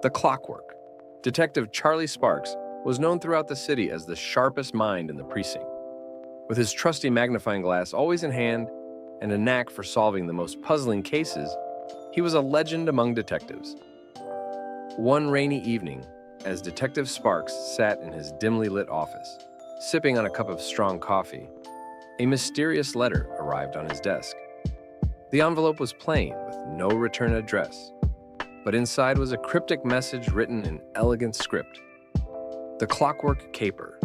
The Clockwork. Detective Charlie Sparks was known throughout the city as the sharpest mind in the precinct. With his trusty magnifying glass always in hand and a knack for solving the most puzzling cases, he was a legend among detectives. One rainy evening, as Detective Sparks sat in his dimly lit office, sipping on a cup of strong coffee, a mysterious letter arrived on his desk. The envelope was plain, with no return address, but inside was a cryptic message written in elegant script. The Clockwork Caper,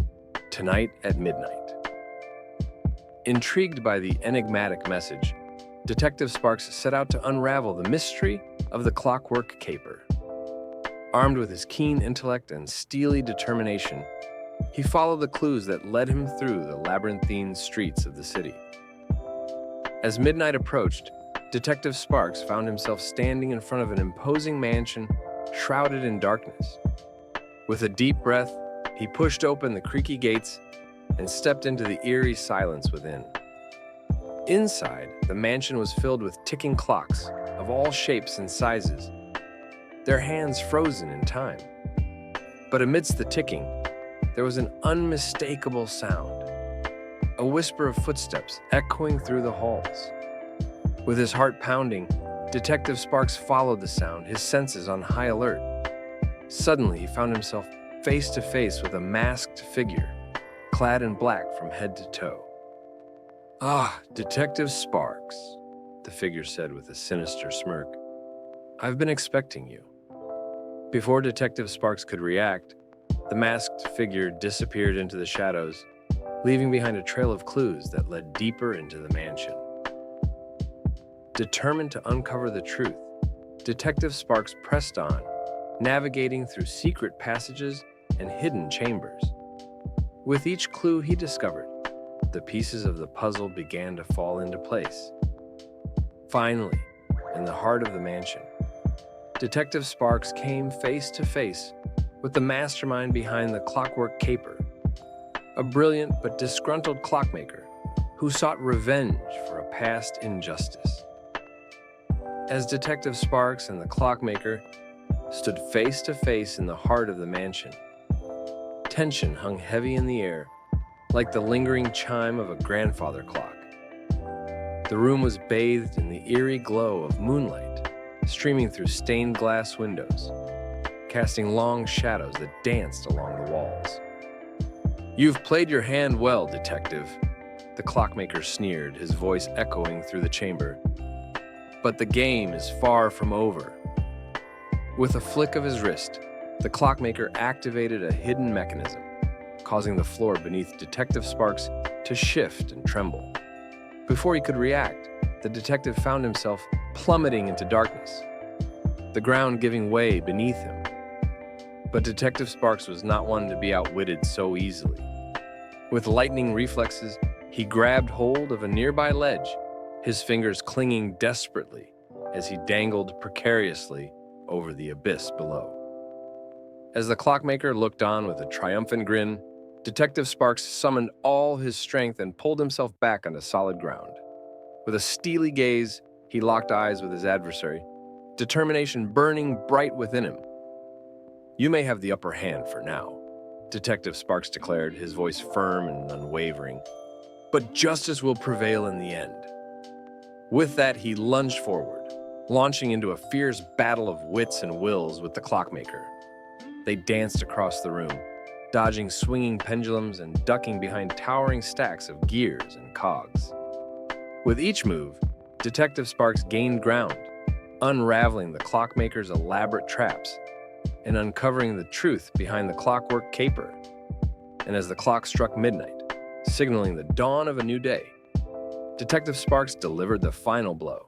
tonight at midnight. Intrigued by the enigmatic message, Detective Sparks set out to unravel the mystery of the Clockwork Caper. Armed with his keen intellect and steely determination, he followed the clues that led him through the labyrinthine streets of the city. As midnight approached, Detective Sparks found himself standing in front of an imposing mansion shrouded in darkness. With a deep breath, he pushed open the creaky gates and stepped into the eerie silence within. Inside, the mansion was filled with ticking clocks of all shapes and sizes, their hands frozen in time. But amidst the ticking, there was an unmistakable sound, a whisper of footsteps echoing through the halls. With his heart pounding, Detective Sparks followed the sound, his senses on high alert. Suddenly, he found himself face to face with a masked figure, clad in black from head to toe. "Ah, Detective Sparks," the figure said with a sinister smirk. "I've been expecting you." Before Detective Sparks could react, the masked figure disappeared into the shadows, leaving behind a trail of clues that led deeper into the mansion. Determined to uncover the truth, Detective Sparks pressed on, navigating through secret passages and hidden chambers. With each clue he discovered, the pieces of the puzzle began to fall into place. Finally, in the heart of the mansion, Detective Sparks came face to face with the mastermind behind the Clockwork Caper, a brilliant but disgruntled clockmaker who sought revenge for a past injustice. As Detective Sparks and the clockmaker stood face to face in the heart of the mansion, tension hung heavy in the air, like the lingering chime of a grandfather clock. The room was bathed in the eerie glow of moonlight, streaming through stained glass windows, casting long shadows that danced along the walls. "You've played your hand well, Detective," the clockmaker sneered, his voice echoing through the chamber. "But the game is far from over." With a flick of his wrist, the clockmaker activated a hidden mechanism, causing the floor beneath Detective Sparks to shift and tremble. Before he could react, the detective found himself plummeting into darkness, the ground giving way beneath him. But Detective Sparks was not one to be outwitted so easily. With lightning reflexes, he grabbed hold of a nearby ledge, his fingers clinging desperately as he dangled precariously over the abyss below. As the clockmaker looked on with a triumphant grin, Detective Sparks summoned all his strength and pulled himself back onto solid ground. With a steely gaze, he locked eyes with his adversary, determination burning bright within him. "You may have the upper hand for now," Detective Sparks declared, his voice firm and unwavering. "But justice will prevail in the end." With that, he lunged forward, launching into a fierce battle of wits and wills with the clockmaker. They danced across the room, dodging swinging pendulums and ducking behind towering stacks of gears and cogs. With each move, Detective Sparks gained ground, unraveling the clockmaker's elaborate traps and uncovering the truth behind the Clockwork Caper. And as the clock struck midnight, signaling the dawn of a new day, Detective Sparks delivered the final blow,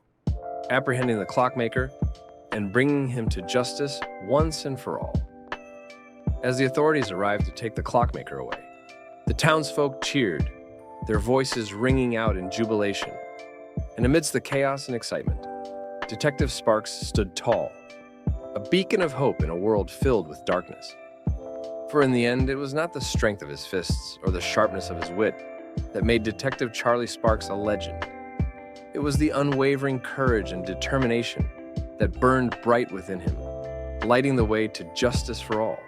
apprehending the clockmaker and bringing him to justice once and for all. As the authorities arrived to take the clockmaker away, the townsfolk cheered, their voices ringing out in jubilation. And amidst the chaos and excitement, Detective Sparks stood tall, a beacon of hope in a world filled with darkness. For in the end, it was not the strength of his fists or the sharpness of his wit that made Detective Charlie Sparks a legend. It was the unwavering courage and determination that burned bright within him, lighting the way to justice for all.